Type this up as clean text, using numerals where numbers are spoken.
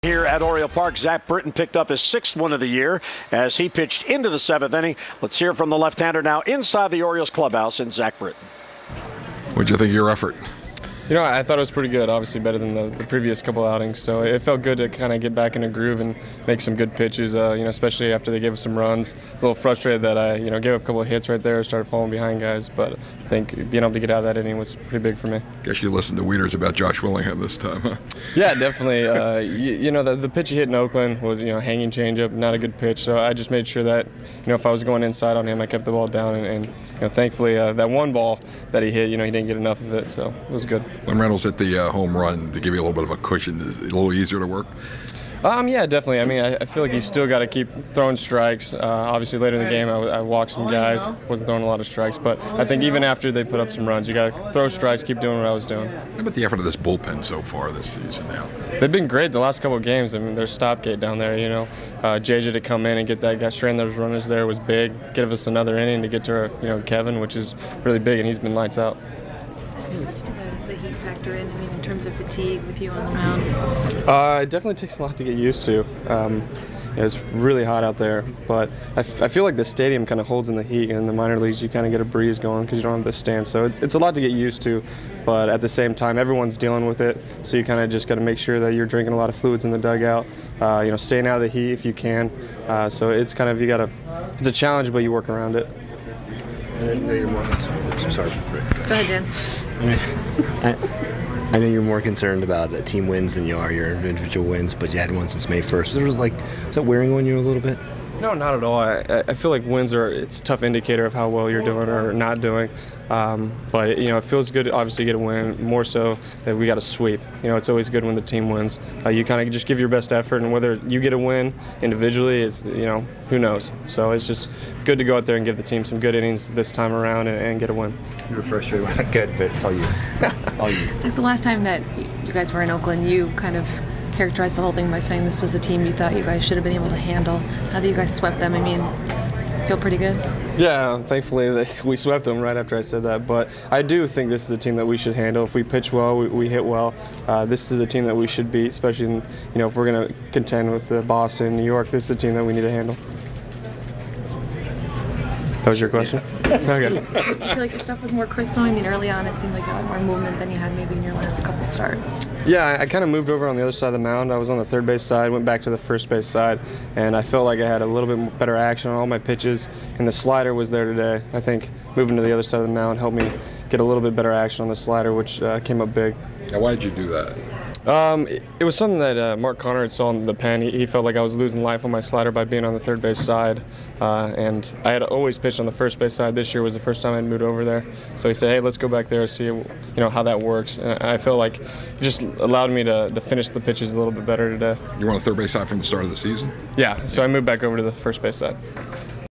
Here at Oriole Park, Zach Britton picked up his 6th win of the year as he pitched into the 7th inning. Let's hear from the left-hander now inside the Orioles clubhouse in Zach Britton. What'd you think of your effort? You know, I thought it was pretty good, obviously better than the previous couple outings. So it felt good to kind of get back in a groove and make some good pitches, especially after they gave us some runs. A little frustrated that I, gave up a couple of hits right there, started falling behind guys. But I think being able to get out of that inning was pretty big for me. Guess you listened to Weeders about Josh Willingham this time, huh? Yeah, definitely. The pitch he hit in Oakland was, hanging changeup, not a good pitch. So I just made sure that, if I was going inside on him, I kept the ball down. And thankfully, that one ball that he hit, he didn't get enough of it. So it was good. When Reynolds hit the home run to give you a little bit of a cushion, is it a little easier to work? Yeah, definitely. I mean, I feel like you still got to keep throwing strikes. Obviously, later in the game, I walked some guys, wasn't throwing a lot of strikes. But I think even after they put up some runs, you got to throw strikes, keep doing what I was doing. How about the effort of this bullpen so far this season now? They've been great the last couple of games. I mean, their stopgate down there, JJ to come in and get that guy, strand those runners there was big. Give us another inning to get to, Kevin, which is really big, and he's been lights out. How much did the heat factor in? I mean, in terms of fatigue with you on the mound? It definitely takes a lot to get used to. It's really hot out there, but I feel like the stadium kind of holds in the heat. In the minor leagues, you kind of get a breeze going because you don't have the stand. So it's a lot to get used to, but at the same time, everyone's dealing with it. So you kind of just got to make sure that you're drinking a lot of fluids in the dugout. Staying out of the heat if you can. So it's kind of it's a challenge, but you work around it. I'm sorry. Go ahead, Dan. I know you're more concerned about team wins than you are your individual wins, but you had one since May 1st. Was that wearing on you a little bit? No, not at all. I feel like wins it's a tough indicator of how well you're doing or not doing. But it feels good, obviously, to get a win. More so that we got a sweep. It's always good when the team wins. You kind of just give your best effort, and whether you get a win individually is, who knows. So it's just good to go out there and give the team some good innings this time around and get a win. You were frustrated. Good, but it's all you. All you. It's like the last time that you guys were in Oakland, you kind of characterized the whole thing by saying this was a team you thought you guys should have been able to handle. Now that you guys swept them, I mean, feel pretty good? Yeah, thankfully we swept them right after I said that. But I do think this is a team that we should handle. If we pitch well, we hit well. This is a team that we should beat, especially if we're going to contend with Boston, New York. This is a team that we need to handle. That was your question? Okay. You feel like your stuff was more crisp though? I mean, early on it seemed like you had more movement than you had maybe in your last couple starts. Yeah, I kind of moved over on the other side of the mound. I was on the third base side, went back to the first base side, and I felt like I had a little bit better action on all my pitches, and the slider was there today. I think moving to the other side of the mound helped me get a little bit better action on the slider, which came up big. Now, why did you do that? It was something that Mark Conrad saw in the pen. He felt like I was losing life on my slider by being on the third base side, and I had always pitched on the first base side. This year was the first time I had moved over there, so he said, "Hey, let's go back there and see, how that works." And I felt like it just allowed me to finish the pitches a little bit better today. You were on the third base side from the start of the season? Yeah, so I moved back over to the first base side.